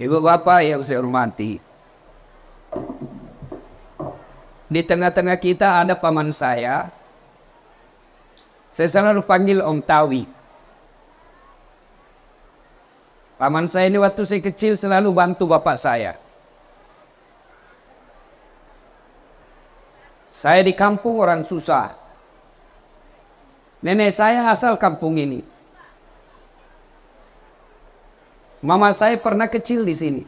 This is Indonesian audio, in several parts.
Ibu bapak yang saya hormati, di tengah-tengah kita ada paman saya selalu panggil Om Tawi. Paman saya ini waktu saya kecil selalu bantu bapak saya. Saya di kampung orang susah. Nenek saya asal kampung ini. Mama saya pernah kecil di sini.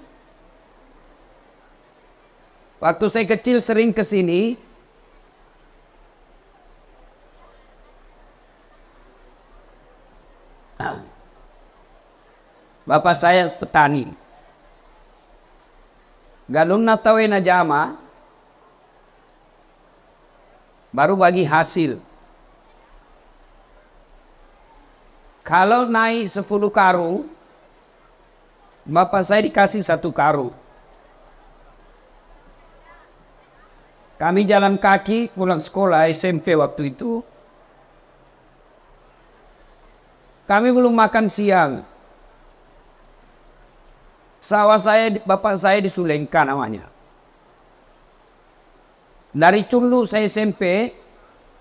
Waktu saya kecil sering ke sini. Bapak saya petani. Galung na tawe na jama, baru bagi hasil. Kalau naik 10 karung, bapak saya dikasih 1 karung. Kami jalan kaki pulang sekolah SMP waktu itu. Kami belum makan siang. Sawah saya, bapak saya di Sulengka namanya. Dari Culu saya SMP,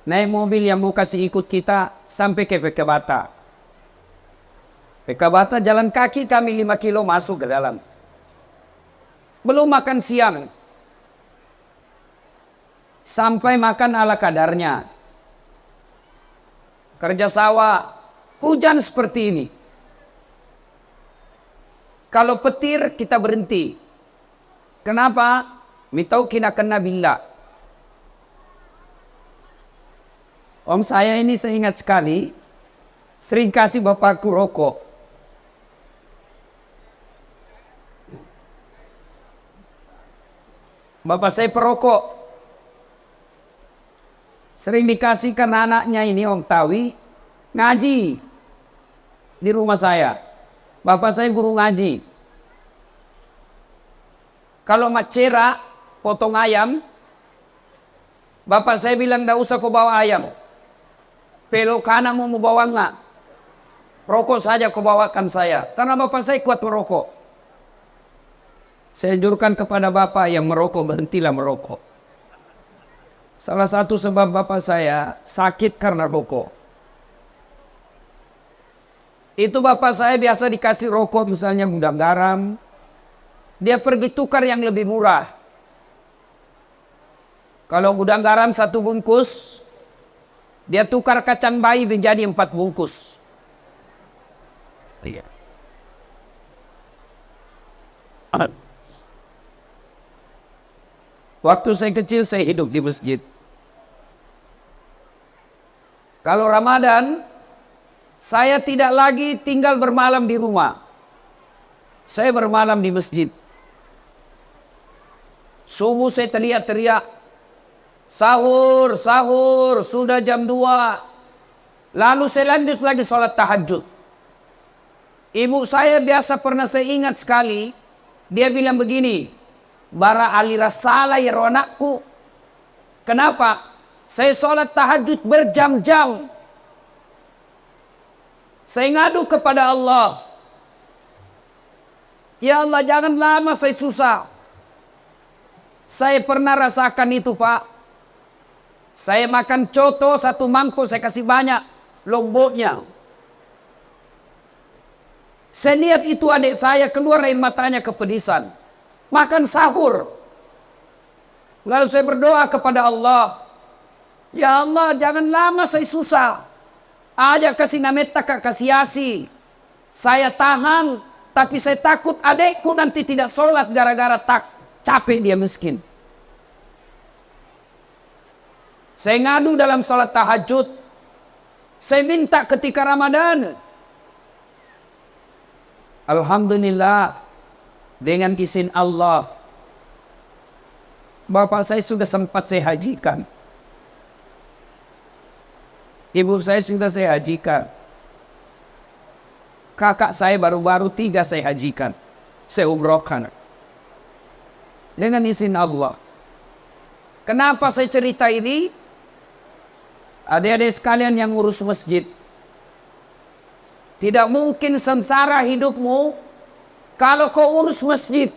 naik mobil yang mau kasih ikut kita sampai ke Pekabata. Pekabata jalan kaki kami 5 kilo masuk ke dalam. Belum makan siang. Sampai makan ala kadarnya. Kerja sawah, hujan seperti ini. Kalau petir kita berhenti. Kenapa? Mitau kina kena billah. Om saya ini saya ingat sekali, sering kasih bapakku rokok. Bapak saya perokok. Sering dikasihkan anaknya ini Om Tawi ngaji di rumah saya. Bapak saya guru ngaji. Kalau macera potong ayam, bapak saya bilang tidak usah kau bawa ayam. Pelok kanan mau bawa enggak? Rokok saja kau bawakan saya. Karena bapak saya kuat merokok. Saya anjurkan kepada bapak yang merokok, berhentilah merokok. Salah satu sebab bapak saya sakit karena rokok. Itu bapak saya biasa dikasih rokok misalnya gudang garam. Dia pergi tukar yang lebih murah. Kalau gudang garam 1 bungkus, dia tukar kacang bayi menjadi 4 bungkus. Iya. Waktu saya kecil saya hidup di masjid. Kalau Ramadan, saya tidak lagi tinggal bermalam di rumah. Saya bermalam di masjid. Subuh saya teriak-teriak. Sahur, sahur, sudah jam 2. Lalu saya lanjut lagi sholat tahajud. Ibu saya biasa pernah saya ingat sekali. Dia bilang begini. Bara alira salah ya anakku. Kenapa? Saya sholat tahajud berjam-jam. Saya ngadu kepada Allah. Ya Allah, jangan lama saya susah. Saya pernah rasakan itu, Pak. Saya makan coto 1 mangkok, saya kasih banyak lomboknya. Saya lihat itu adik saya keluar air matanya kepedisan. Makan sahur. Lalu saya berdoa kepada Allah. Ya Allah, jangan lama saya susah. Aja kasih nameta kasih asi. Saya tahan, tapi saya takut adekku nanti tidak sholat gara-gara capek dia miskin. Saya ngadu dalam sholat tahajud. Saya minta ketika Ramadan. Alhamdulillah, dengan izin Allah, bapak saya sudah sempat saya hajikan. Ibu saya sudah saya hajikan. Kakak saya baru-baru 3 saya hajikan. Saya umrohkan. Dengan izin Allah. Kenapa saya cerita ini? Adik-adik sekalian yang ngurus masjid. Tidak mungkin sengsara hidupmu Kalau kau urus masjid,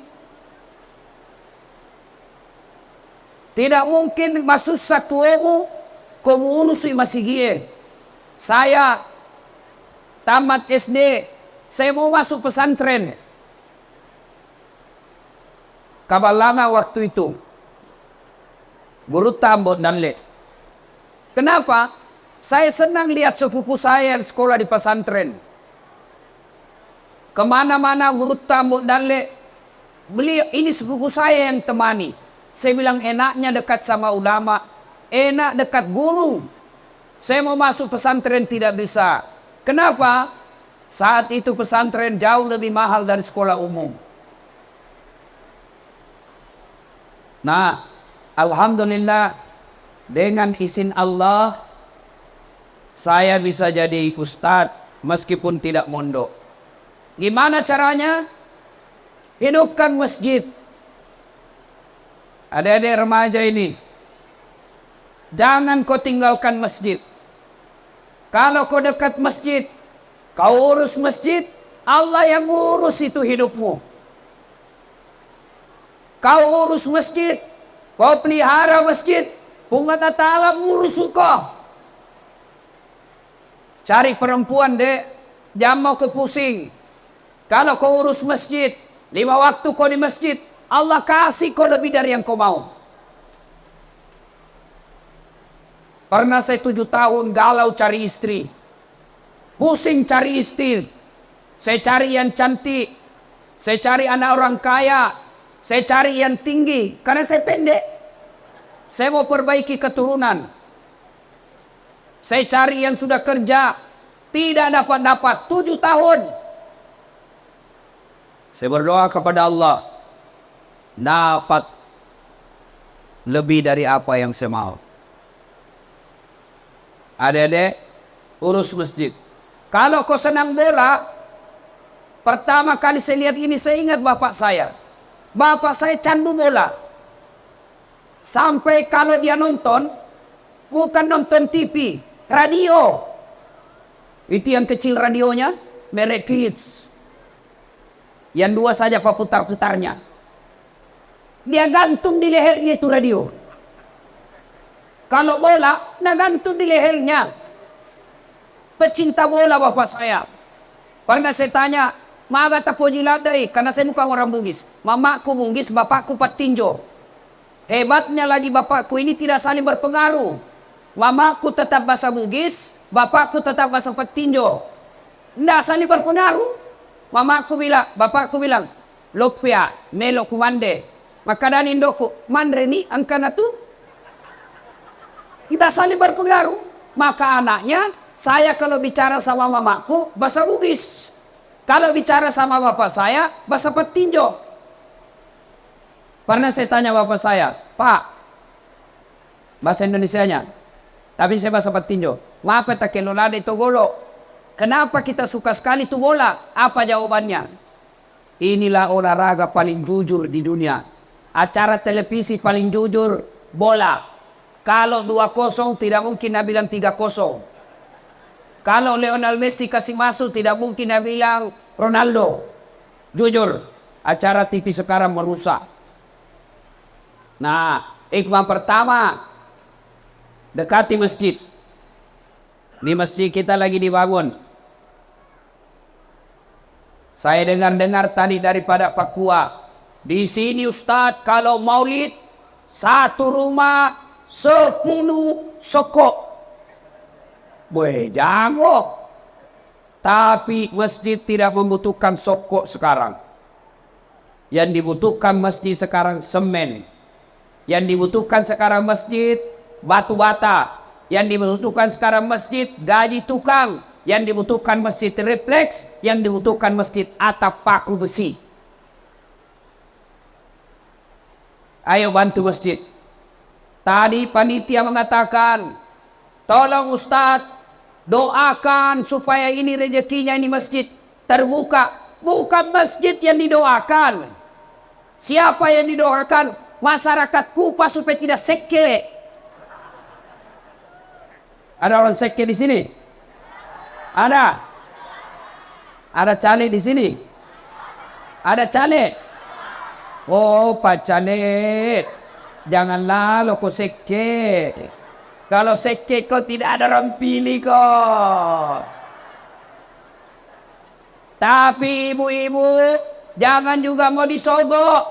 tidak mungkin masuk satu emu kau urus masjid. Saya tamat SD, saya mau masuk pesantren. Kabalanga waktu itu, guru tambot dan le. Kenapa? Saya senang lihat sepupu saya yang sekolah di pesantren. Kemana-mana guru tambot dan le, beliau ini sepupu saya yang temani. Saya bilang enaknya dekat sama ulama, enak dekat guru. Saya mau masuk pesantren tidak bisa. Kenapa? Saat itu pesantren jauh lebih mahal dari sekolah umum. Nah, alhamdulillah dengan izin Allah saya bisa jadi ustadz meskipun tidak mondok. Gimana caranya? Hidupkan masjid. Adik-adik remaja ini, jangan kau tinggalkan masjid. Kalau kau dekat masjid, kau urus masjid, Allah yang urus itu hidupmu. Kau urus masjid, kau pelihara masjid, Allah Ta'ala urus kau. Cari perempuan dek, jangan mau kepusing. Kalau kau urus masjid, 5 waktu kau di masjid, Allah kasih kau lebih dari yang kau mau. Pernah saya 7 tahun galau cari istri. Pusing cari istri. Saya cari yang cantik. Saya cari anak orang kaya. Saya cari yang tinggi. Karena saya pendek. Saya mau perbaiki keturunan. Saya cari yang sudah kerja. Tidak dapat-dapat. 7 tahun. Saya berdoa kepada Allah. Dapat lebih dari apa yang saya mau. Adik-adik, urus masjid. Kalau kau senang bola, pertama kali saya lihat ini, saya ingat bapak saya. Bapak saya candu bola. Sampai kalau dia nonton, bukan nonton TV, radio. Itu yang kecil radionya, merek Philips. Yang 2 saja putar-putarnya. Dia gantung di lehernya itu radio. Kalau bola, gantung di lehernya. Pecinta bola bapak saya. Pernah saya tanya, maga tapo jiladai, karena saya bukan orang Bugis. Mamaku Bugis, bapakku Patinjo. Hebatnya lagi bapakku ini tidak saling berpengaruh. Mamaku tetap bahasa Bugis, bapakku tetap bahasa Patinjo. Tidak saling berpengaruh. Bapakku bilang, Lokpia, melo kumande. Maka dan indoku, mandreni angkana tu. Kita saling berpengaruh. Maka anaknya, saya kalau bicara sama mamaku, bahasa Bugis. Kalau bicara sama bapak saya, bahasa Patinjo. Pernah saya tanya bapak saya, Pak, bahasa Indonesianya. Tapi saya bahasa Patinjo. Mapa tak kelolade itu golo. Kenapa kita suka sekali itu bola? Apa jawabannya? Inilah olahraga paling jujur di dunia. Acara televisi paling jujur, bola. Kalau 2-0 tidak mungkin dia bilang 3-0. Kalau Lionel Messi kasih masuk tidak mungkin dia bilang Ronaldo. Jujur, acara TV sekarang merusak. Nah, hikmah pertama, dekati masjid. Di masjid kita lagi dibangun. Saya dengar-dengar tadi daripada Papua. Di sini Ustadz, kalau maulid, satu rumah 10 sokok. Jangan. Tapi masjid tidak membutuhkan sokok sekarang. Yang dibutuhkan masjid sekarang semen. Yang dibutuhkan sekarang masjid batu bata. Yang dibutuhkan sekarang masjid gaji tukang. Yang dibutuhkan masjid refleks. Yang dibutuhkan masjid atap paku besi. Ayo bantu masjid. Tadi panitia mengatakan, tolong Ustadz, doakan supaya ini rezekinya ini masjid terbuka. Bukan masjid yang didoakan. Siapa yang didoakan? Masyarakat Kupa supaya tidak seke. Ada orang seke di sini? Ada? Ada cali di sini? Ada caleg? Oh, Pak Caleg. Janganlah lo kau seke. Kalau seke kau tidak ada orang pilih kau. Tapi ibu-ibu, jangan juga mau disogok.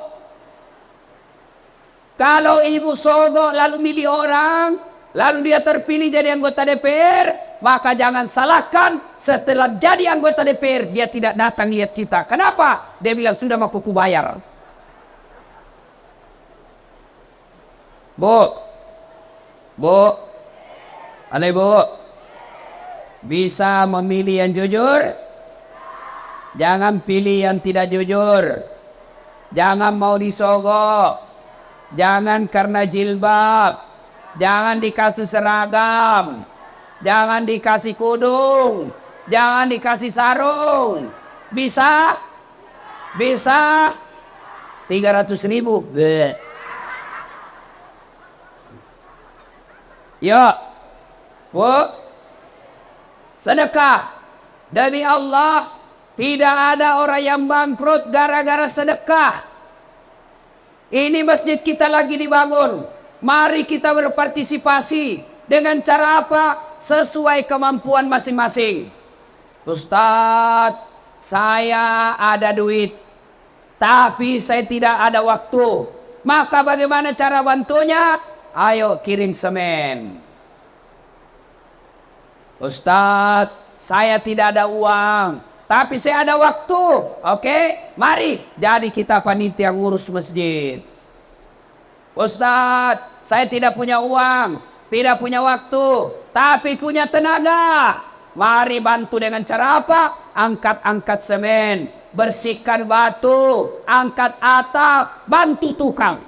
Kalau ibu sogok lalu milih orang, lalu dia terpilih jadi anggota DPR, maka jangan salahkan setelah jadi anggota DPR dia tidak datang lihat kita. Kenapa? Dia bilang sudah mau kuku bayar. Bu, ada ibu bisa memilih yang jujur, jangan pilih yang tidak jujur, jangan mau disogok, jangan karena jilbab, jangan dikasih seragam, jangan dikasih kudung, jangan dikasih sarung. Bisa 300.000. Ya, Bu, sedekah demi Allah. Tidak ada orang yang bangkrut gara-gara sedekah. Ini masjid kita lagi dibangun. Mari kita berpartisipasi. Dengan cara apa? Sesuai kemampuan masing-masing. Ustadz, saya ada duit, tapi saya tidak ada waktu. Maka bagaimana cara bantunya? Ayo kirim semen. Ustadz, saya tidak ada uang, tapi saya ada waktu. Oke, mari jadi kita panitia ngurus masjid. Ustadz, saya tidak punya uang, tidak punya waktu, tapi punya tenaga. Mari bantu dengan cara apa? Angkat-angkat semen, bersihkan batu, angkat atap, bantu tukang.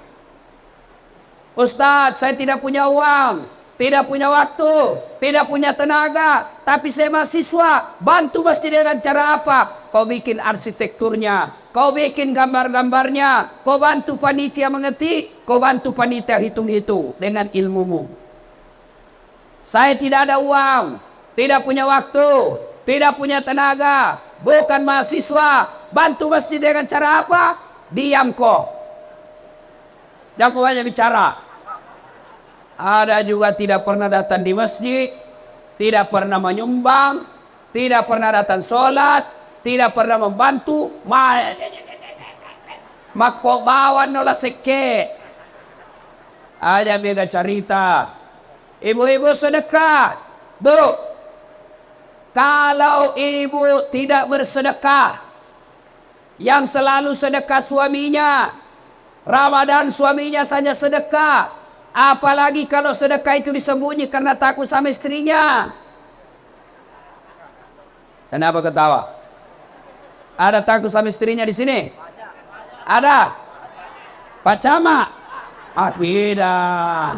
Ustadz, saya tidak punya uang, tidak punya waktu, tidak punya tenaga, tapi saya mahasiswa. Bantu masjid dengan cara apa? Kau bikin arsitekturnya, kau bikin gambar-gambarnya, kau bantu panitia mengerti, kau bantu panitia hitung-hitung dengan ilmumu. Saya tidak ada uang, tidak punya waktu, tidak punya tenaga, bukan mahasiswa. Bantu masjid dengan cara apa? Diam kau. Jangan kau banyak bicara. Ada juga tidak pernah datang di masjid, tidak pernah menyumbang, tidak pernah datang sholat, tidak pernah membantu. Makpo bawan nola seke. Ada beda cerita. Ibu-ibu sedekah. Bu, kalau ibu tidak bersedekah, yang selalu sedekah suaminya, Ramadan suaminya saja sedekah. Apalagi kalau sedekah itu disembunyi karena takut sama istrinya. Kenapa ketawa? Ada takut sama istrinya di sini? Ada? Pak Camat? Tidak.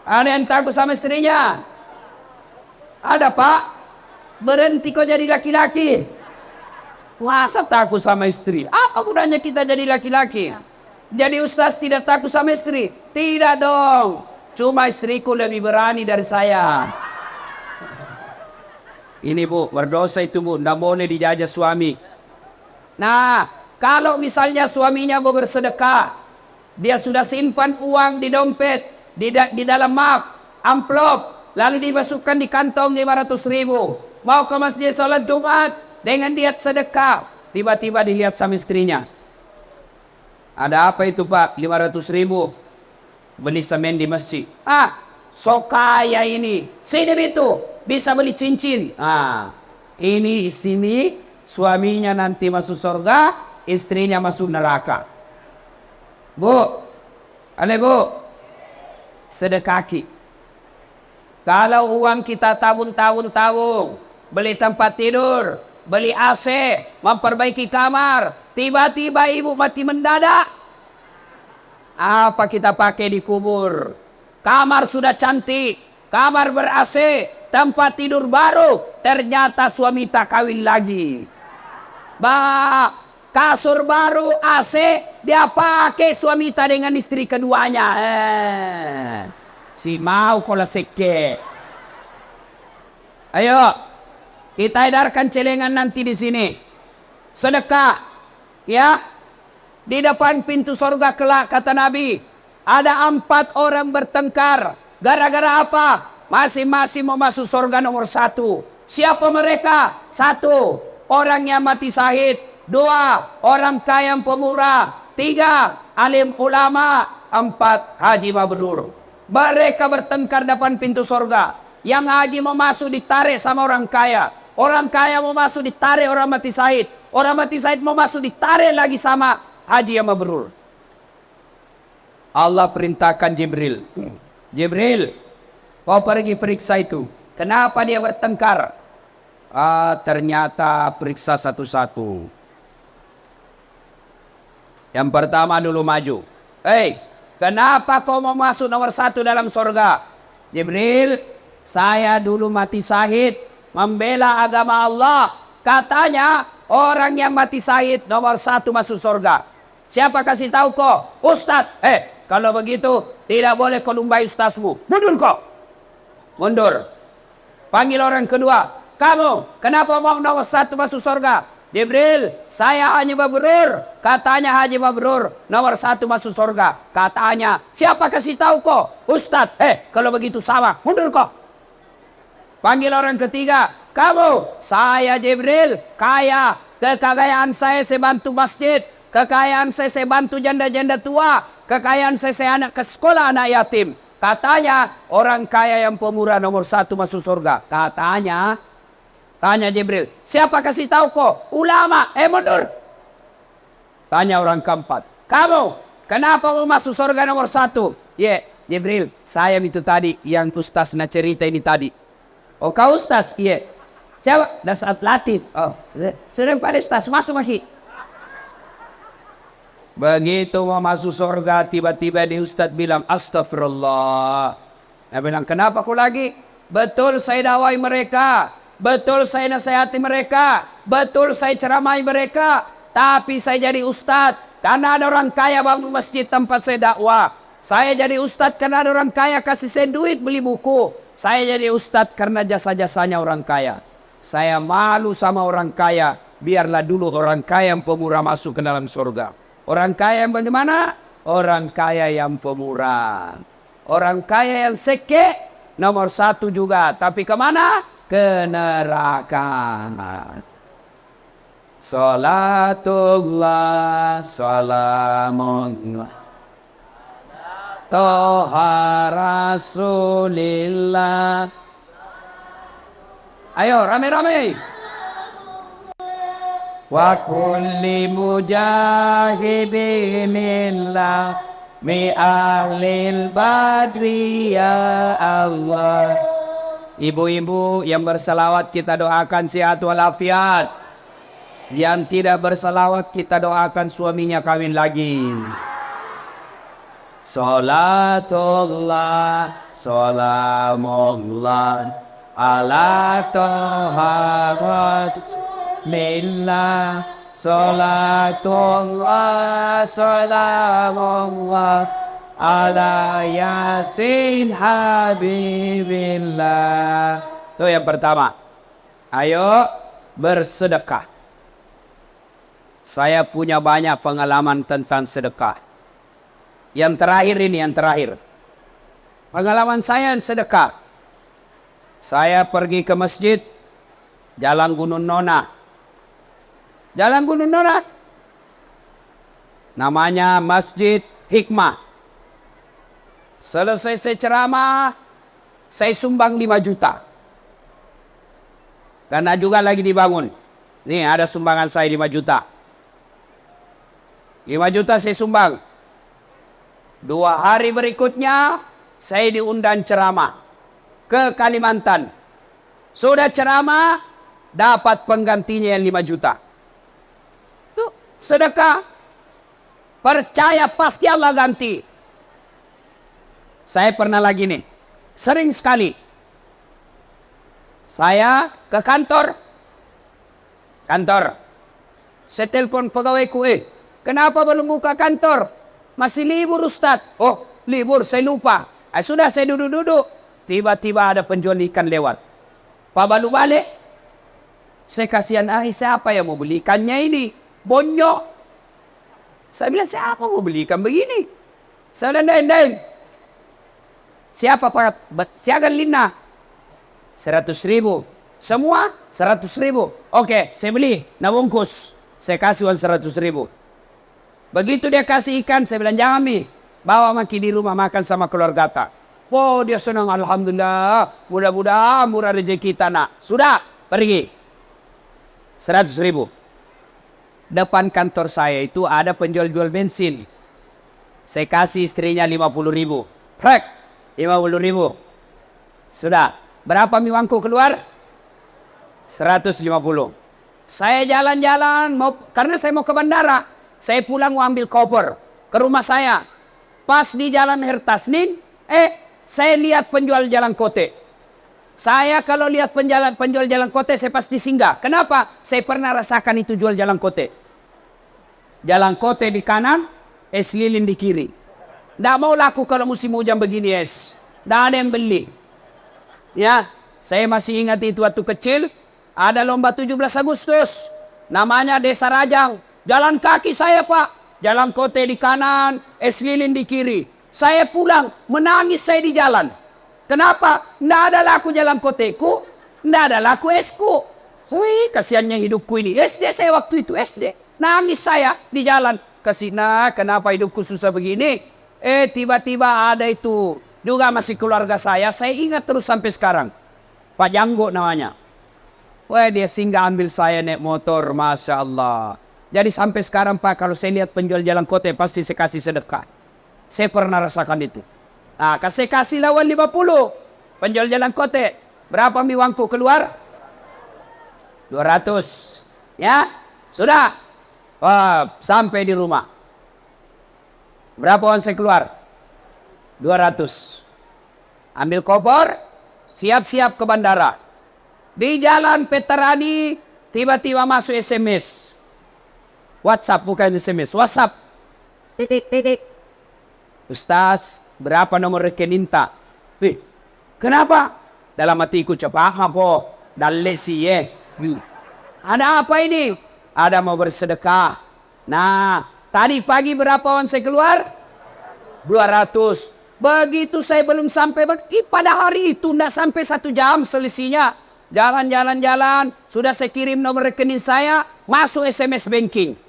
Ada yang takut sama istrinya? Ada, Pak? Berhenti kok jadi laki-laki. Masa takut sama istri? Apa gunanya kita jadi laki-laki? Jadi ustaz tidak takut sama istri? Tidak dong. Cuma istriku lebih berani dari saya. Ini bu, berdosa itu bu. Tidak boleh dijajah suami. Nah, kalau misalnya suaminya mau bersedekah, dia sudah simpan uang di dompet, di dalam map, amplop, lalu dimasukkan di kantong 500.000. Mau ke masjid sholat Jumat dengan niat sedekah. Tiba-tiba dilihat sama istrinya. Ada apa itu pak? 500.000 beli semen di masjid. So kaya ini. Sini itu bisa beli cincin. Ini sini suaminya nanti masuk surga, istrinya masuk neraka. Bu, aneh bu, sedekaki. Kalau uang kita tabung, beli tempat tidur, beli AC, memperbaiki kamar, tiba-tiba ibu mati mendadak. Apa kita pakai di kubur? Kamar sudah cantik, kamar ber-AC, tempat tidur baru, ternyata suami tak kawin lagi. Kasur baru, AC, dia pakai suami tak dengan istri keduanya. Si mau kola seke. Ayo, kita edarkan celengan nanti di sini. Sedekah. Ya, di depan pintu surga kelak kata Nabi, ada 4 orang bertengkar. Gara-gara apa? Masing-masing mau masuk surga nomor 1. Siapa mereka? 1, orang yang mati syahid. 2, orang kaya yang pemurah. 3, alim ulama. 4, haji mabrur. Mereka bertengkar depan pintu surga. Yang haji mau masuk ditarik sama orang kaya. Orang kaya mau masuk ditarik orang mati syahid. Orang mati syahid mau masuk ditarik lagi sama haji yang mabrur. Allah perintahkan Jibril. Jibril, kau pergi periksa itu. Kenapa dia bertengkar? Ternyata periksa satu-satu. Yang pertama dulu maju. Hei, kenapa kau mau masuk nomor 1 dalam surga? Jibril, saya dulu mati syahid membela agama Allah. Katanya orang yang mati syahid nomor 1 masuk surga. Siapa kasih tahu kok? Ustadz. Kalau begitu tidak boleh kau lumbai ustazmu. Mundur kok. Mundur. Panggil orang kedua. Kamu kenapa mau nomor 1 masuk surga? Jibril, saya Haji Mabrur. Katanya Haji Mabrur nomor 1 masuk surga. Katanya, siapa kasih tahu kok? Ustadz. Kalau begitu sama. Mundur kok. Panggil orang ketiga. Kamu, saya Jibril, kaya. Kekayaan saya bantu masjid. Kekayaan saya bantu janda-janda tua. Kekayaan saya anak ke sekolah anak yatim. Katanya orang kaya yang pemurah nomor 1 masuk surga. Katanya, tanya Jibril, siapa kasih tahu kok? Ulama. Mundur. Tanya orang keempat. Kamu, kenapa mau masuk surga nomor 1? Jibril, saya itu tadi yang ustaz nak cerita ini tadi. Oh, kau ustaz? Siapa? Dasat Latif. Oh, sedang pada ustaz, masuk lagi. Begitu mau masuk surga, tiba-tiba di ustaz bilang, astagfirullah. Dia bilang, kenapa aku lagi? Betul saya dakwai mereka. Betul saya nasihati mereka. Betul saya ceramai mereka. Tapi saya jadi ustaz karena ada orang kaya bangun masjid tempat saya dakwah. Saya jadi ustaz karena ada orang kaya kasih saya duit beli buku. Saya jadi ustaz karena jasa-jasanya orang kaya. Saya malu sama orang kaya. Biarlah dulu orang kaya yang pemurah masuk ke dalam surga. Orang kaya yang bagaimana? Orang kaya yang pemurah. Orang kaya yang seke nomor 1 juga. Tapi kemana? Ke neraka. Salatullah, salamullah, Toha Rasulillah. Ayo rame-rame. Wa kulli mujahidinillah mi ahlil badri ya Allah. Ibu-ibu yang berselawat kita doakan sehat walafiat. Yang tidak berselawat kita doakan suaminya kawin lagi. Salatullah, salamullah ala Toha Rasulillah. Salatullah, salamullah ala Yasin Habibillah. Itu yang pertama. Ayo bersedekah. Saya punya banyak pengalaman tentang sedekah. Yang terakhir ini, yang terakhir. Pengalaman saya yang sedekah. Saya pergi ke masjid, Jalan Gunung Nona. Jalan Gunung Nona. Namanya Masjid Hikmah. Selesai saya ceramah, saya sumbang 5 juta. Karena juga lagi dibangun. Nih ada sumbangan saya 5 juta. 5 juta saya sumbang. 2 hari berikutnya saya diundang ceramah ke Kalimantan. Sudah ceramah, dapat penggantinya yang 5 juta. Tuh, sedekah. Percaya pasti Allah ganti. Saya pernah lagi nih, sering sekali. Saya ke kantor. Saya telepon pegawaiku, kenapa belum buka kantor? Masih libur Ustadz. Oh, libur, saya lupa. Sudah, saya duduk-duduk. Tiba-tiba ada penjual ikan lewat. Pak Balu balik. Saya kasihan, siapa yang mau beli ikannya ini? Bonyok. Saya bilang, siapa mau belikan begini? Saya bilang, dain. Siapa Pak? Siagan Lina. 100.000. Semua 100.000. Oke, saya beli. Nabungkus. Saya kasih uang 100.000. Begitu dia kasih ikan, saya bilang, jangan Mi. Bawa maki di rumah makan sama keluarga tak. Oh, dia senang. Alhamdulillah. Mudah-mudahan murah rezeki kita nak. Sudah, pergi. 100.000. Depan kantor saya itu ada penjual-jual bensin. Saya kasih istrinya 50.000. Prek, 50.000. Sudah. Berapa mi uangku keluar? 150. Saya jalan-jalan, karena saya mau ke bandara. Saya pulang mau ambil koper ke rumah saya. Pas di jalan Hertasnin, saya lihat penjual jalan kote. Saya kalau lihat penjual jalan kote, saya pasti singgah. Kenapa? Saya pernah rasakan itu jual jalan kote. Jalan kote di kanan, es lilin di kiri. Nggak mau laku kalau musim hujan begini es. Nggak ada yang beli. Ya, saya masih ingat itu waktu kecil. Ada lomba 17 Agustus. Namanya Desa Rajang. Jalan kaki saya Pak. Jalan kote di kanan, es lilin di kiri. Saya pulang, menangis saya di jalan. Kenapa? Nggak ada laku jalan koteku, nggak ada laku esku. Kasihannya hidupku ini. SD saya waktu itu, SD. Nangis saya di jalan. Kasihna, kenapa hidupku susah begini? Tiba-tiba ada itu. Juga masih keluarga saya ingat terus sampai sekarang. Pak Janggo namanya. Wah, dia singgah ambil saya naik motor, Masya Allah. Jadi sampai sekarang Pak, kalau saya lihat penjual jalan kote, pasti saya kasih sedekah. Saya pernah rasakan itu. Nah, saya kasih lawan 50. Penjual jalan kote. Berapa mi uangku keluar? 200. Ya, sudah. Wah, sampai di rumah. Berapa uang saya keluar? 200. Ambil koper, siap-siap ke bandara. Di jalan Petarani, tiba-tiba masuk SMS. WhatsApp, bukan SMS. WhatsApp. Titik. Ustaz, berapa nomor rekening tak? Kenapa? Dalam hatiku cepat apa? Dalle sih ya. Ada apa ini? Ada mau bersedekah. Nah, tadi pagi berapa uang saya keluar? 200. Begitu saya belum sampai, pada hari itu tidak sampai 1 jam selisihnya. Jalan. Sudah saya kirim nomor rekening saya, masuk SMS banking.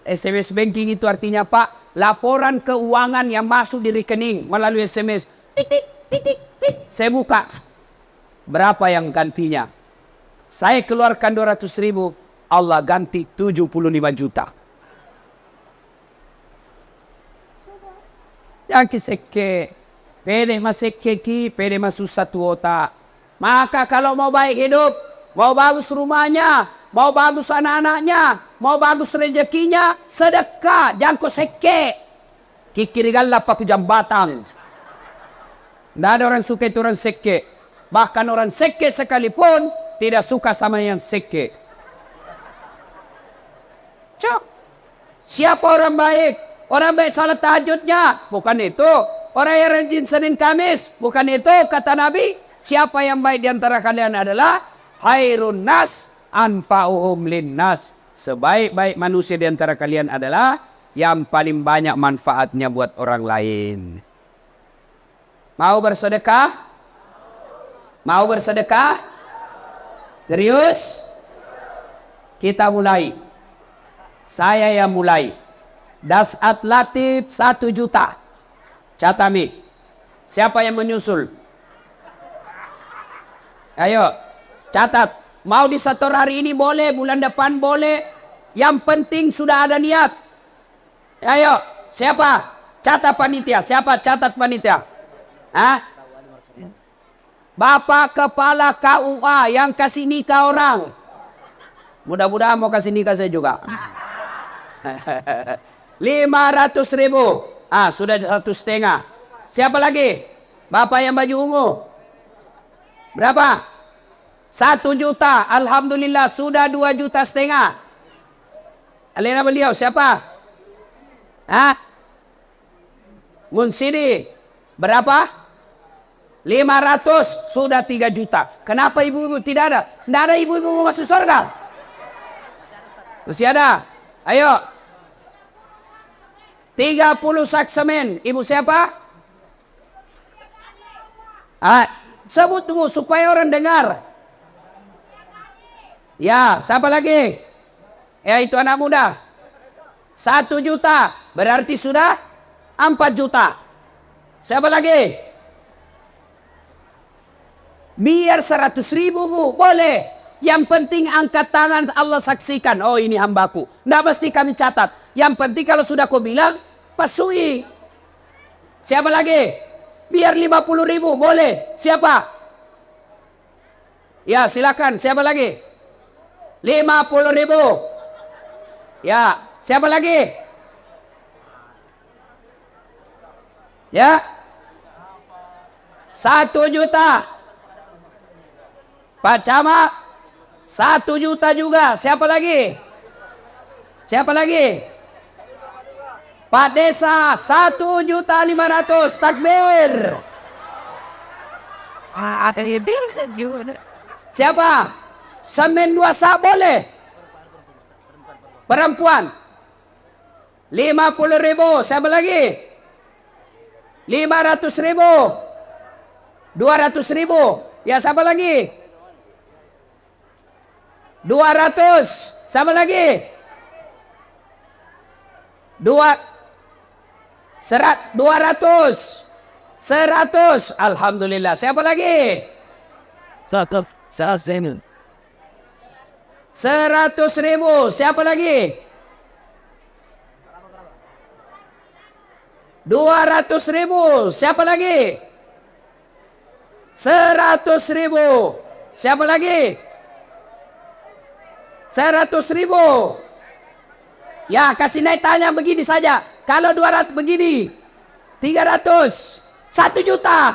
SMS banking itu artinya Pak, laporan keuangan yang masuk di rekening melalui SMS. Titik. Saya buka. Berapa yang gantinya? Saya keluarkan 200.000, Allah ganti 75 juta. Yang kiseke, pede maseke ki, pede masusah tuota. Maka kalau mau baik hidup, mau bagus rumahnya, mau bagus anak-anaknya, mau bagus rezekinya, sedekah, jangan kau seke. Kikirigalah paku jambatan. Tidak ada orang suka itu orang seke. Bahkan orang seke sekalipun tidak suka sama yang seke. Cok, siapa orang baik? Orang baik salat tahajudnya, bukan itu. Orang yang rajin Senin Kamis, bukan itu kata Nabi. Siapa yang baik di antara kalian adalah hairun nas anfa'uhum linnas. Sebaik-baik manusia di antara kalian adalah yang paling banyak manfaatnya buat orang lain. Mau bersedekah? Mau bersedekah? Serius? Kita mulai. Saya yang mulai. Dasat Latif 1 juta. Catami. Siapa yang menyusul? Ayo, catat. Mau disetor hari ini boleh, bulan depan boleh. Yang penting sudah ada niat. Ayo, siapa? Catat panitia. Siapa catat panitia? Hah? Bapak Kepala KUA yang kasih nikah orang. Mudah-mudahan mau kasih nikah saya juga. 500.000. Sudah 1,5. Siapa lagi? Bapak yang baju ungu. Berapa? 1 juta. Alhamdulillah sudah 2,5 juta. Alena beliau siapa? Munsidi. Berapa? 500. Sudah 3 juta. Kenapa ibu-ibu tidak ada? Tidak ada ibu-ibu mau masuk surga. Masih ada? Ayo. 30 sak semen. Ibu siapa? Sebut dulu supaya orang dengar. Ya, siapa lagi? Ya, itu anak muda. 1 juta. Berarti sudah 4 juta. Siapa lagi? Biar 100.000 bu. Boleh. Yang penting angkat tangan, Allah saksikan. Oh, ini hambaku. Nggak mesti kami catat. Yang penting kalau sudah kau bilang, pasui. Siapa lagi? Biar 50.000. Boleh. Siapa? Ya, silakan. Siapa lagi? 50.000. Ya, siapa lagi? Ya. 1 juta. Pak Camat. 1 juta juga. Siapa lagi? Siapa lagi? Pak Desa. 1.500.000. Takbir. Ada yang bilang juga. Siapa? Semen 2 sak boleh. Perempuan. 50.000. Siapa lagi? 500.000. 200.000. Ya, siapa lagi? 200. Siapa lagi? 200. 100. Alhamdulillah. Siapa lagi? 100.000. Siapa lagi? 200.000. Siapa lagi? 100.000. Siapa lagi? 100.000. Ya, kasih naik tanya begini saja. Kalau 200 begini. 300. 1 juta.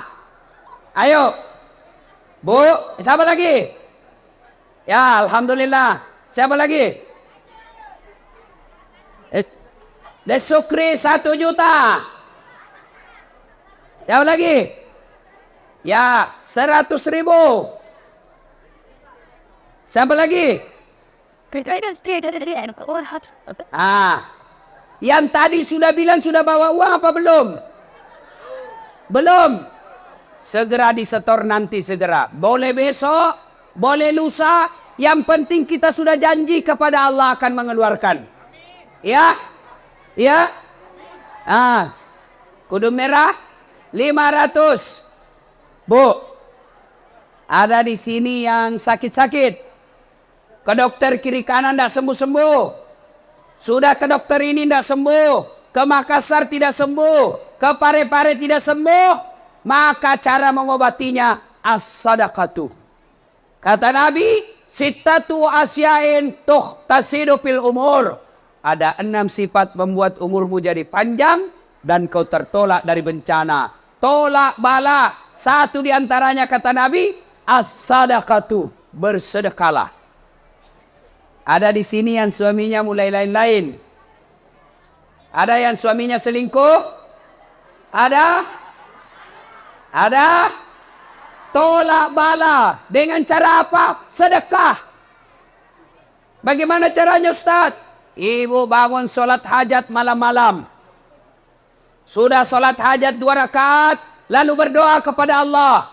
Ayo. Bu, siapa lagi? Ya, alhamdulillah. Siapa lagi? Desukri 1 juta. Siapa lagi? Ya, 100.000. Siapa lagi? Yang tadi sudah bilang sudah bawa uang apa belum? Belum. Segera disetor nanti segera. Boleh besok, boleh lusa. Yang penting kita sudah janji kepada Allah akan mengeluarkan. Ya? Ya? Kudu merah 500. Bu, ada di sini yang sakit-sakit. Ke dokter kiri kanan tidak sembuh-sembuh. Sudah ke dokter ini tidak sembuh. Ke Makassar tidak sembuh. Ke Pare-Pare tidak sembuh. Maka cara mengobatinya as-sadaqatu. Kata Nabi, sittatu asyain tasidu fil umur. Ada 6 sifat membuat umurmu jadi panjang dan kau tertolak dari bencana. Tolak bala. Satu di antaranya kata Nabi, as-sadaqatu, bersedekahlah. Ada di sini yang suaminya mulai lain-lain. Ada yang suaminya selingkuh? Ada? Ada? Tolak bala. Dengan cara apa? Sedekah. Bagaimana caranya Ustaz? Ibu bangun sholat hajat malam-malam. Sudah sholat hajat 2 rakaat. Lalu berdoa kepada Allah.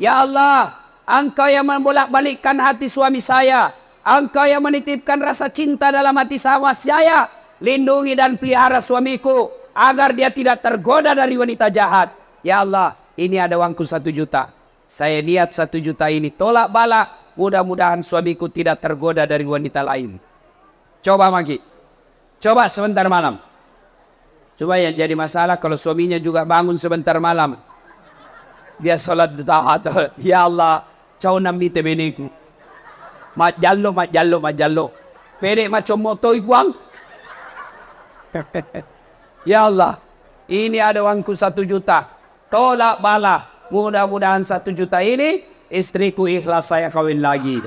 Ya Allah, Engkau yang membolak-balikkan hati suami saya. Engkau yang menitipkan rasa cinta dalam hati sama saya. Lindungi dan pelihara suamiku. Agar dia tidak tergoda dari wanita jahat. Ya Allah, ini ada uangku 1 juta. Saya niat 1 juta ini tolak bala. Mudah-mudahan suamiku tidak tergoda dari wanita lain. Coba Maki. Coba sebentar malam. Coba yang jadi masalah kalau suaminya juga bangun sebentar malam. Dia sholat tahat. Ya Allah, cau namite beneku. Majallo. Pede macam moto iguang. Ya Allah, ini ada uangku 1 juta. Tolak bala. Mudah-mudahan 1 juta ini istriku ikhlas saya kawin lagi.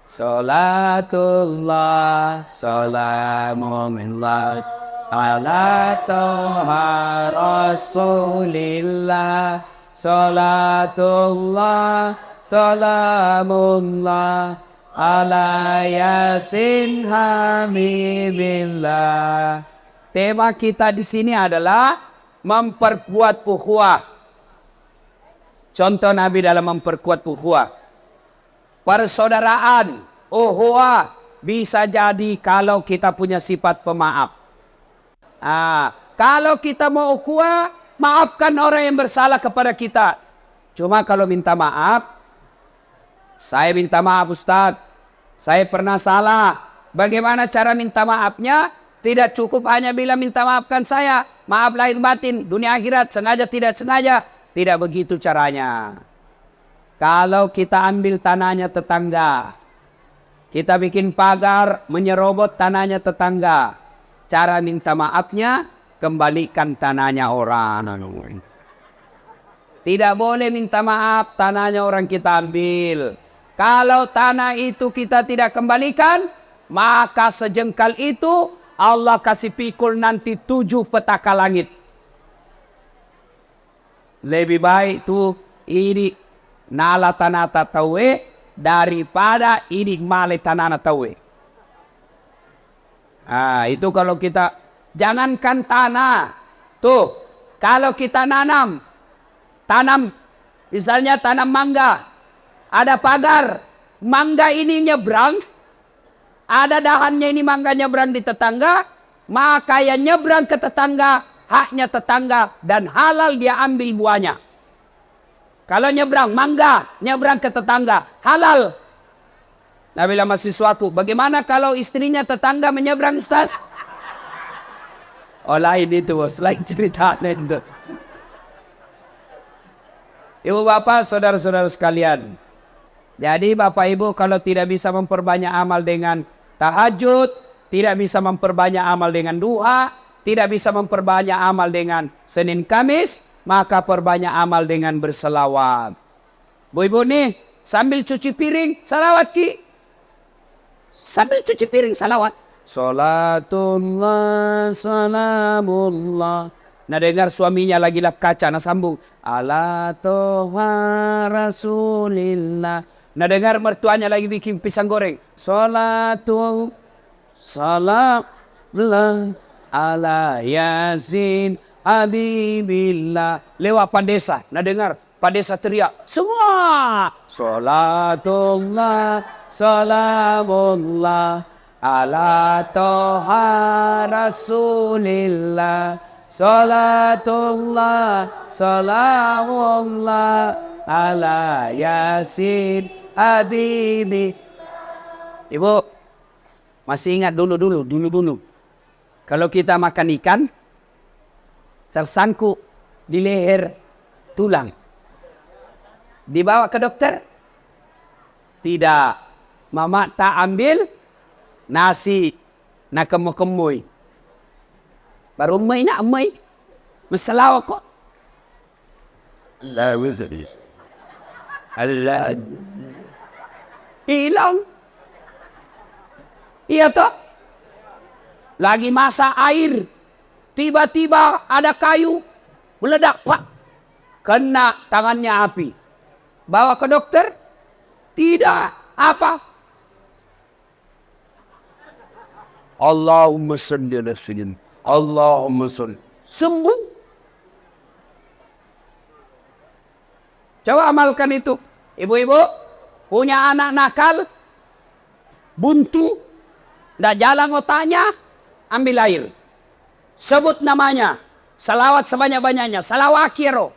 Salatullah, salamullah, ala toha rasulillah. Salatullah, salamullah, ala yasin hamibillah. Tema kita di sini adalah memperkuat ukhuwah. Contoh Nabi dalam memperkuat ukhuwah. Persaudaraan, ukhuwah bisa jadi kalau kita punya sifat pemaaf. Kalau kita mau ukhuwah, maafkan orang yang bersalah kepada kita. Cuma kalau minta maaf, saya minta maaf Ustadz, saya pernah salah. Bagaimana cara minta maafnya? Tidak cukup hanya bilang minta maafkan saya. Maaf lahir batin, dunia akhirat, sengaja tidak sengaja. Tidak begitu caranya. Kalau kita ambil tanahnya tetangga, kita bikin pagar menyerobot tanahnya tetangga. Cara minta maafnya, kembalikan tanahnya orang. Tidak boleh minta maaf tanahnya orang kita ambil. Kalau tanah itu kita tidak kembalikan, maka sejengkal itu Allah kasih pikul nanti 7 petaka langit. Lebih baik tuh ini nala tanah tawe daripada ini male tanah tawe. Itu kalau kita jangankan tanah. Tuh, kalau kita tanam misalnya tanam mangga, ada pagar, mangga ini nyebrang, ada dahannya ini mangga nyebrang di tetangga, maka yang nyebrang ke tetangga, haknya tetangga dan halal dia ambil buahnya. Kalau nyebrang mangga, nyebrang ke tetangga, halal. Nah bila masih suatu, bagaimana kalau istrinya tetangga menyeberang Ustaz? Oh lain itu bos, lain ceritanya itu. Ibu bapak, saudara-saudara sekalian. Jadi bapak ibu kalau tidak bisa memperbanyak amal dengan tahajud, tidak bisa memperbanyak amal dengan duha, tidak bisa memperbanyak amal dengan Senin Kamis, maka perbanyak amal dengan berselawat. Bu ibu nih, sambil cuci piring, salawat ki. Sambil cuci piring, salawat. Salatullah, salamullah. Nah dengar suaminya lagi lap kaca, nah sambung. Ala toha rasulillah. Nah dengar mertuanya lagi bikin pisang goreng. Salatul salamullah ala yasin habibillah. Lewat Padesa. Nah dengar Padesa teriak. Semua. Salatullah salamullah ala toha rasulillah. Salatullah salamullah ala yasin habibi. Ibu masih ingat dulu. Kalau kita makan ikan tersangkut di leher tulang, dibawa ke dokter? Tidak. Mama tak ambil nasi nak kemui. Baru nak masalah kok. Allah wazir. Allah hilang. Iya toh? Lagi masak air, tiba-tiba ada kayu meledak, pak, kena tangannya api. Bawa ke dokter? Tidak. Apa? Allahumma salli ala sayyidina. Allahumma salli. Sembuh. Coba amalkan itu. Ibu-ibu punya anak nakal, buntu, ndak jalan otaknya, ambil air. Sebut namanya. Salawat sebanyak-banyaknya. Salawakiro.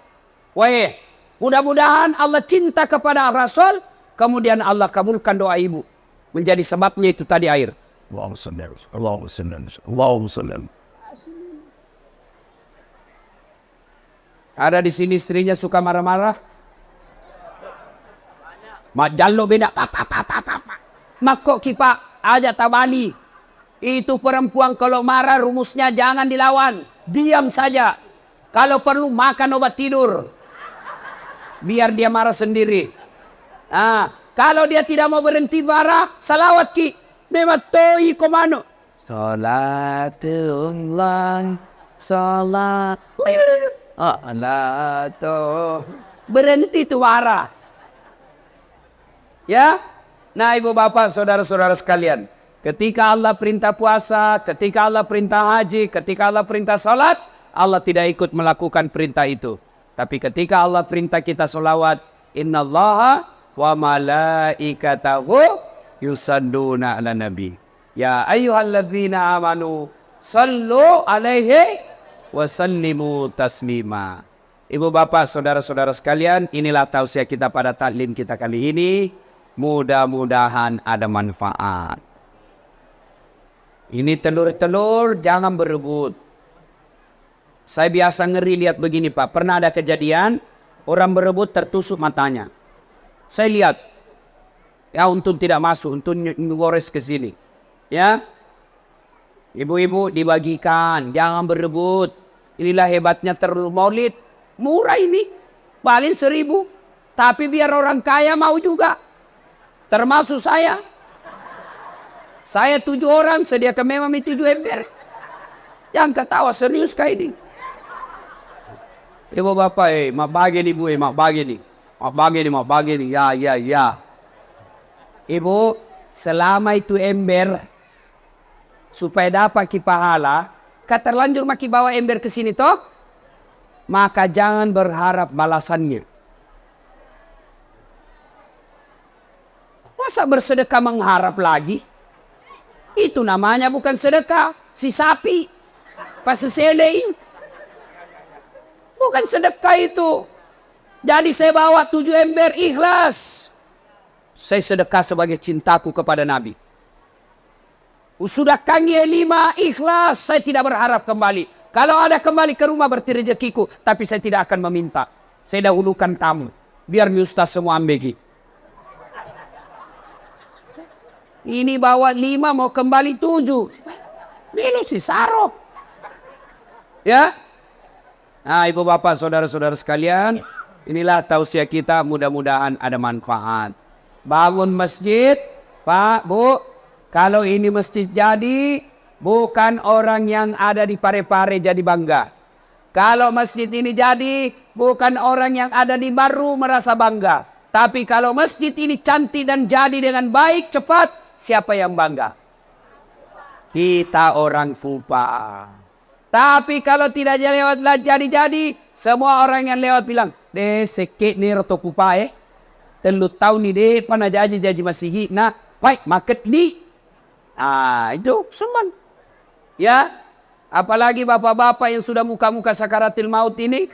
Weh, mudah-mudahan Allah cinta kepada Rasul. Kemudian Allah kabulkan doa ibu. Menjadi sebabnya itu tadi air. Allahumma salli. Ada di sini istrinya suka marah-marah. Mak jallo beda. Mak kok kipak aja tabali. Itu perempuan kalau marah rumusnya jangan dilawan. Diam saja. Kalau perlu makan obat tidur. Biar dia marah sendiri. Kalau dia tidak mau berhenti marah, salawat ki. Nematoi komano. Salatullah. Salat. Berhenti tuh marah. Ya. Nah, ibu bapak, saudara-saudara sekalian, ketika Allah perintah puasa, ketika Allah perintah haji, ketika Allah perintah salat, Allah tidak ikut melakukan perintah itu. Tapi ketika Allah perintah kita solawat, innallaha wa malaikatahu yusalluna ala nabi. Ya ayyuhalladzina amanu sallu alaihi wa sallimu taslima. Ibu bapak, saudara-saudara sekalian, inilah tausiah kita pada taklim kita kali ini. Mudah-mudahan ada manfaat. Ini telur-telur jangan berebut. Saya biasa ngeri lihat begini Pak. Pernah ada kejadian orang berebut tertusuk matanya. Saya lihat. Ya untung tidak masuk. Untung ngores ke sini. Ya. Ibu-ibu dibagikan. Jangan berebut. Inilah hebatnya telur maulid. Murah ini. Paling 1.000. Tapi biar orang kaya mau juga. Termasuk saya. Saya 7 orang sediakan memang 7 ember. Yang ketawa serius kayak ini. Ibu bapak, mak bagi nih bu, mak bagi nih. Mak bagi nih. Ya. Ibu, selama itu ember. Supaya dapat ki pahala. Terlanjur maki bawa ember ke sini toh. Maka jangan berharap balasannya. Masa bersedekah mengharap lagi? Itu namanya bukan sedekah. Si sapi. Pas seselein. Bukan sedekah itu. Jadi saya bawa 7 ember ikhlas. Saya sedekah sebagai cintaku kepada Nabi. Sudah kange 5 ikhlas. Saya tidak berharap kembali. Kalau ada kembali ke rumah berarti rezekiku. Tapi saya tidak akan meminta. Saya dahulukan tamu. Biar mi ustaz semua ambegi. Ini bawa 5 mau kembali 7. Milu si sarok. Ya. Nah ibu bapak saudara-saudara sekalian. Inilah tausiah kita, mudah-mudahan ada manfaat. Bangun masjid. Pak, Bu. Kalau ini masjid jadi. Bukan orang yang ada di Parepare jadi bangga. Kalau masjid ini jadi. Bukan orang yang ada di Baru merasa bangga. Tapi kalau masjid ini cantik dan jadi dengan baik, cepat. Siapa yang bangga? Kita orang Fupa. Tapi kalau tidak lewat jadi-jadi, semua orang yang lewat bilang, deh sekit ni roto Fupa Telu tahun ni deh, pana jadi masih hit na, baik market ni. Itu semua. Ya, apalagi bapak-bapak yang sudah muka-muka sakaratil maut ini.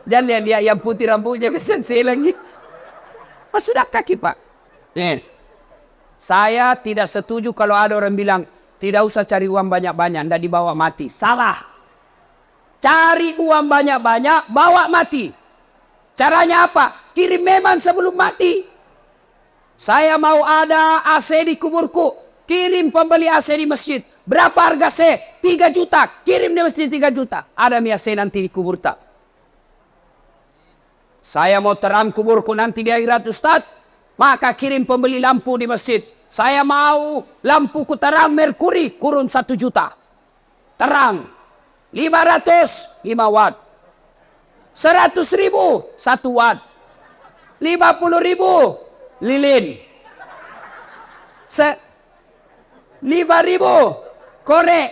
Dan lihat yang putih rambutnya kesan lagi. Sudah kaki Pak. Saya tidak setuju kalau ada orang bilang tidak usah cari uang banyak-banyak, tidak dibawa mati. Salah. Cari uang banyak-banyak, bawa mati. Caranya apa? Kirim memang sebelum mati. Saya mau ada AC di kuburku. Kirim pembeli AC di masjid. Berapa harga AC? 3 juta. Kirim di masjid 3 juta. Ada mi AC nanti di kubur tak? Saya mau terang kuburku nanti di akhirat Ustaz. Maka kirim pembeli lampu di masjid. Saya mau lampuku terang merkuri. Kurun 1 juta. Terang. 500. 5 watt. 100.000. 1 watt. 50.000. Lilin. 5.000. Korek.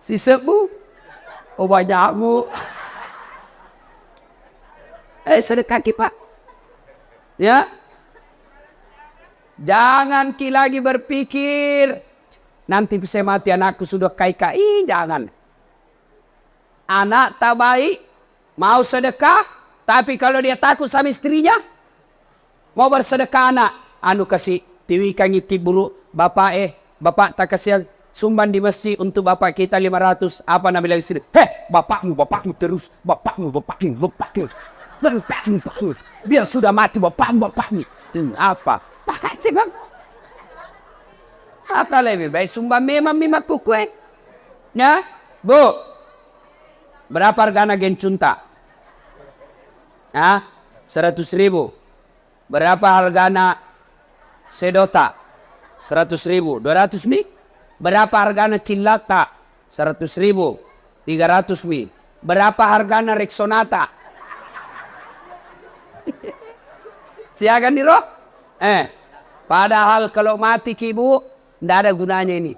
Si sebu. Oh banyak bu. Sedekah ki Pak. Ya. Jangan ki lagi berpikir. Nanti saya mati anakku sudah kai-kai. Jangan. Anak tak baik. Mau sedekah. Tapi kalau dia takut sama istrinya. Mau bersedekah anak. Anu kasih. Tiwikan ngiti buru. Bapak tak kasih sumban di masjid untuk bapak kita 500. Apa nak bilang istri? Bapakmu terus. Bapakmu. Biar sudah mati bapakmu. Apa? Pakai bang. Apa lebih baik sumban memang kuku Ya? Bu. Berapa harga gencunta? 100.000. Berapa harga sedota? 100.000. 200 mi? Berapa harganya cilata? 100.000. 300 mi. Berapa harganya Rexonata? Siakan di roh? Padahal kalau mati ibu, tidak ada gunanya ini.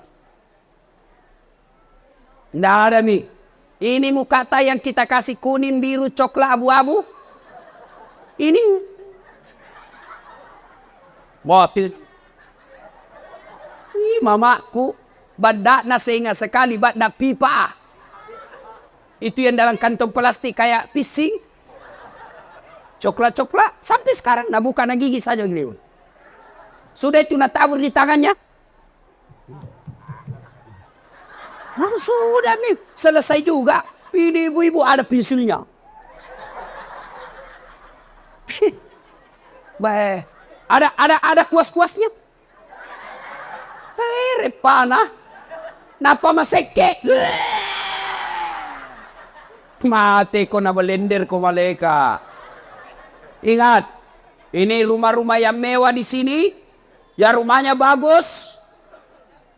Tidak ada mi. Ini mukata yang kita kasih kuning, biru, coklat, abu-abu. Ini motil. Mamaku badak na seingat sekali badak pipa. Itu yang dalam kantong plastik kayak pising. Coklat-coklat sampai sekarang nak buka nak gigi saja gini. Sudah itu nak tabur di tangannya. Sudah mi selesai juga. Ini ibu-ibu ada pensilnya. Baik. Ada kuas-kuasnya. Repana. Napa maseke? Mati ko na blender ko maleka. Ingat, ini rumah-rumah yang mewah di sini, ya rumahnya bagus,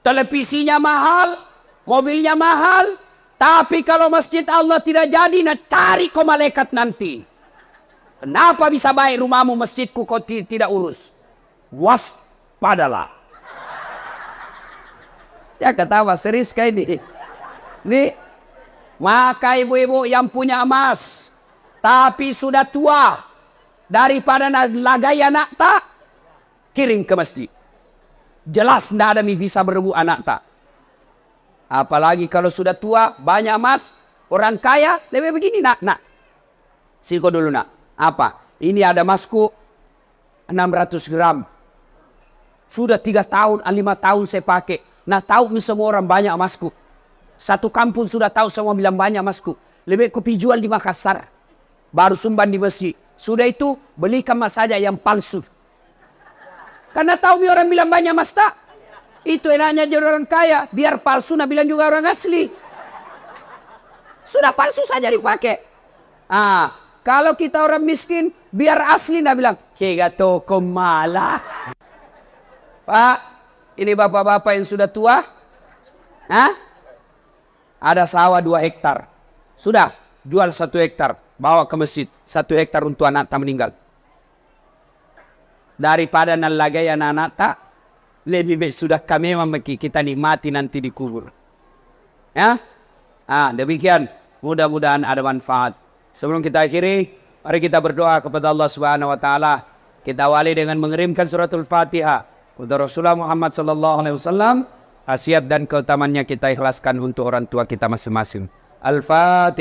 televisinya mahal, mobilnya mahal, tapi kalau masjid Allah tidak jadi, nah cari ko malaikat nanti. Kenapa bisa baik rumahmu masjidku kau tidak urus? Waspadalah. Ya ketawa serius kayak ini. Nih, maka ibu-ibu yang punya emas, tapi sudah tua, daripada lagai anak tak, kirim ke masjid. Jelas tidak ada bisa berebut anak tak. Apalagi kalau sudah tua, banyak emas, orang kaya, lebih begini nak. Siko dulu nak. Apa? Ini ada emasku 600 gram. Sudah 3 tahun, 5 tahun saya pakai. Nah tahu nih semua orang banyak emasku. Satu kampung sudah tahu semua bilang banyak emasku. Lebih kopi jual di Makassar. Baru sumban di masjid. Sudah itu belikan emas saja yang palsu. Karena tahu nih orang bilang banyak emas tak. Itu enaknya jadi orang kaya. Biar palsu nah bilang juga orang asli. Sudah palsu saja dipakai. Kalau kita orang miskin, biar asli nah bilang, kega toko malah. Pak, ini bapak-bapak yang sudah tua. Ada sawah 2 hektar. Sudah, jual 1 hektar. Bawa ke masjid. 1 hektar untuk anak tak meninggal. Daripada nalagai anak-anak tak, lebih baik sudah kami memaki kita nikmati nanti dikubur. Ya? Demikian. Mudah-mudahan ada manfaat. Sebelum kita akhiri, mari kita berdoa kepada Allah Subhanahu wa taala. Kita awali dengan mengirimkan suratul Fatihah kepada Rasulullah Muhammad sallallahu alaihi wasallam. Khasiat dan keutamannya kita ikhlaskan untuk orang tua kita masing-masing. Al-Fatihah.